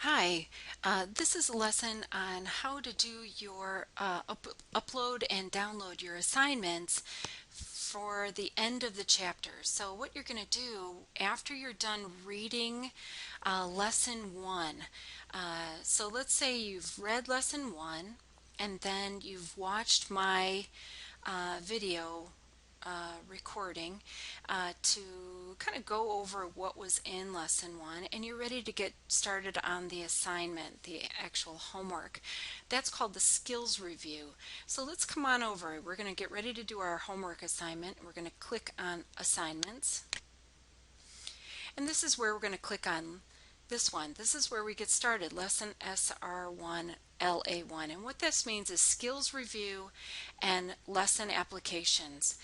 Hi, this is a lesson on how to do your upload and download your assignments for the end of the chapter. So what you're going to do after you're done reading lesson one, so let's say you've read lesson one and then you've watched my video recording to kind of go over what was in lesson one, and you're ready to get started on the assignment, the actual homework. That's called the skills review. So let's come on over. We're going to get ready to do our homework assignment. We're going to click on assignments, and this is where we're going to click on this one. This is where we get started, lesson SR1 LA1, and what this means is skills review and lesson applications.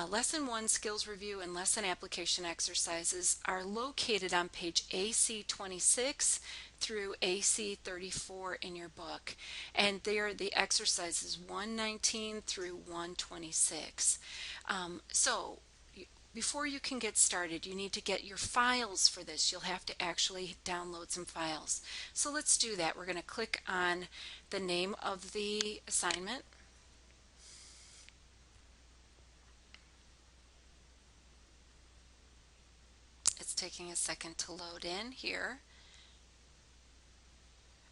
Lesson 1 skills review and lesson application exercises are located on page AC26 through AC34 in your book, and they are the exercises 119 through 126. So before you can get started, you need to get your files for this. You'll have to actually download some files. So let's do that. We're going to click on the name of the assignment. It's taking a second to load in here.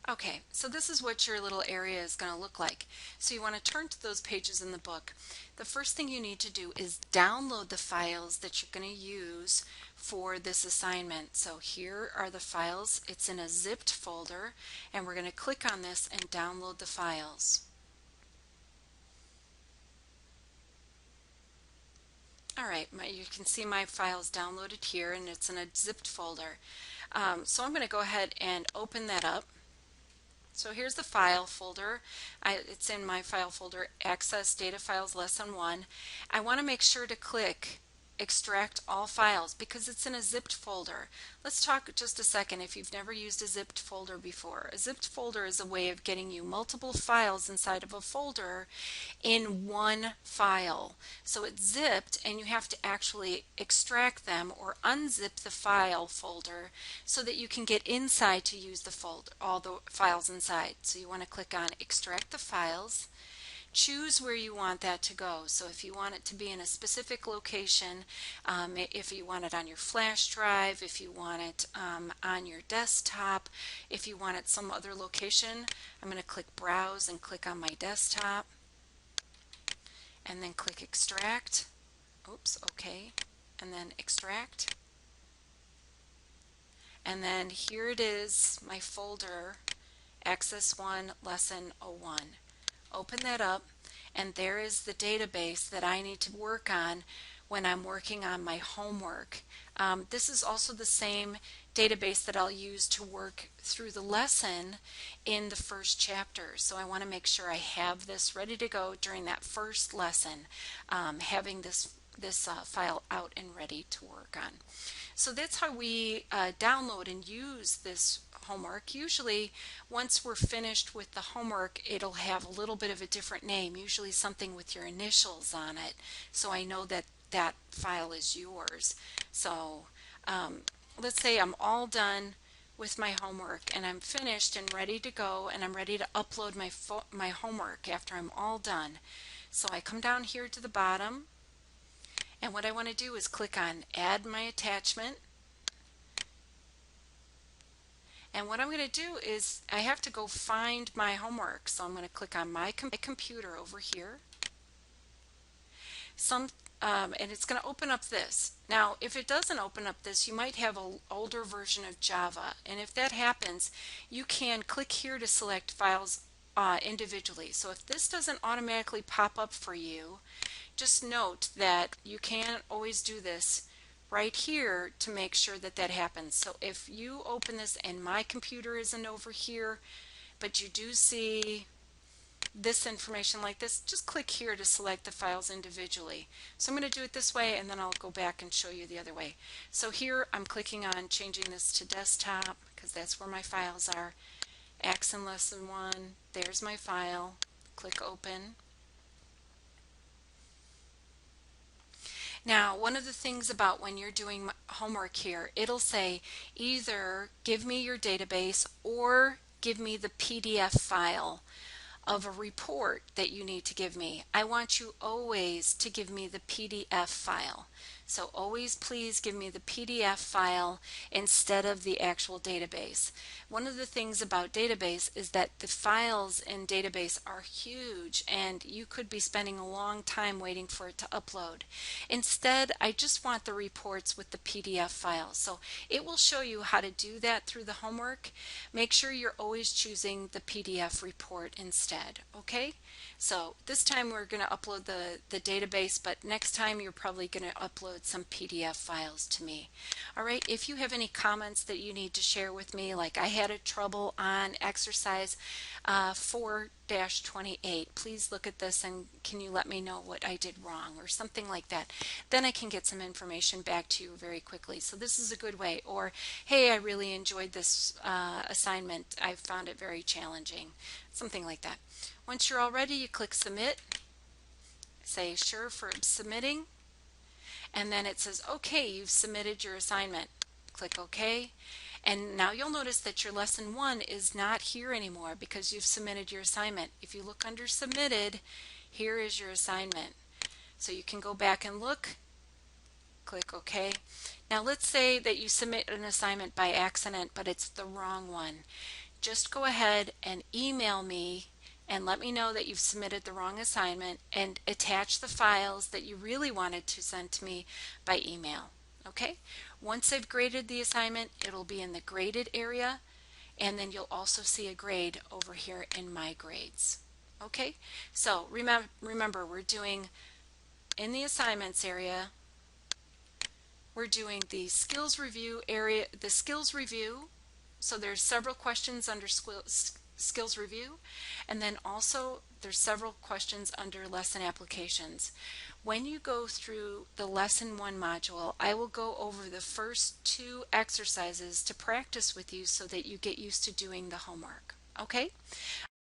Okay, so this is what your little area is going to look like. So you want to turn to those pages in the book. The first thing you need to do is download the files that you're going to use for this assignment. So here are the files. It's in a zipped folder, and we're going to click on this and download the files. Alright, you can see my files downloaded here, and it's in a zipped folder. So I'm going to go ahead and open that up. So here's the file folder. It's in my file folder, Access Data Files Lesson 1. I want to make sure to click Extract All Files because it's in a zipped folder. Let's talk just a second if you've never used a zipped folder before. A zipped folder is a way of getting you multiple files inside of a folder in one file. So it's zipped and you have to actually extract them or unzip the file folder so that you can get inside to use the folder, all the files inside. So you want to click on Extract the Files. Choose where you want that to go. So if you want it to be in a specific location, if you want it on your flash drive, if you want it on your desktop, if you want it some other location, I'm going to click Browse and click on my desktop and then click Extract. Oops, okay. And then Extract. And then here it is, my folder, Access 1 Lesson 01. Open that up, and there is the database that I need to work on when I'm working on my homework. This is also the same database that I'll use to work through the lesson in the first chapter. So I want to make sure I have this ready to go during that first lesson, having this file out and ready to work on. So that's how we download and use this homework. Usually once we're finished with the homework, it'll have a little bit of a different name, usually something with your initials on it, so I know that that file is yours. So let's say I'm all done with my homework and I'm finished and ready to go, and I'm ready to upload my homework after I'm all done. So I come down here to the bottom, and what I want to do is click on Add My Attachment. And what I'm going to do is I have to go find my homework. So I'm going to click on my computer over here. And it's going to open up this. Now, if it doesn't open up this, you might have an older version of Java. And if that happens, you can click here to select files individually. So if this doesn't automatically pop up for you, just note that you can't always do this right here to make sure that that happens. So if you open this and my computer isn't over here, but you do see this information like this, just click here to select the files individually. So I'm going to do it this way, and then I'll go back and show you the other way. So here I'm clicking on changing this to desktop because that's where my files are. Accent Lesson 1, there's my file. Click Open. Now, one of the things about when you're doing homework here, it'll say either give me your database or give me the PDF file of a report that you need to give me. I want you always to give me the PDF file. So always please give me the PDF file instead of the actual database. One of the things about database is that the files in database are huge and you could be spending a long time waiting for it to upload. Instead, I just want the reports with the PDF file. So it will show you how to do that through the homework. Make sure you're always choosing the PDF report instead, okay? So this time we're going to upload the database, but next time you're probably going to upload some PDF files to me. All right, if you have any comments that you need to share with me, like I had a trouble on exercise 4-28, please look at this and can you let me know what I did wrong or something like that. Then I can get some information back to you very quickly. So this is a good way. Or, hey, I really enjoyed this assignment. I found it very challenging. Something like that. Once you're all ready, you click submit. Say sure for submitting. And then it says, okay, you've submitted your assignment. Click OK. And now you'll notice that your lesson 1 is not here anymore because you've submitted your assignment. If you look under submitted, here is your assignment. So you can go back and look. Click OK. Now let's say that you submit an assignment by accident, but it's the wrong one. Just go ahead and email me and let me know that you've submitted the wrong assignment and attach the files that you really wanted to send to me by email. Okay? Once I've graded the assignment, it'll be in the graded area, and then you'll also see a grade over here in My Grades. Okay? So remember we're doing in the assignments area, we're doing the skills review area, the skills review. So there's several questions under skills review, and then also there's several questions under lesson applications. When you go through the lesson 1 module, I will go over the first 2 exercises to practice with you so that you get used to doing the homework. Okay?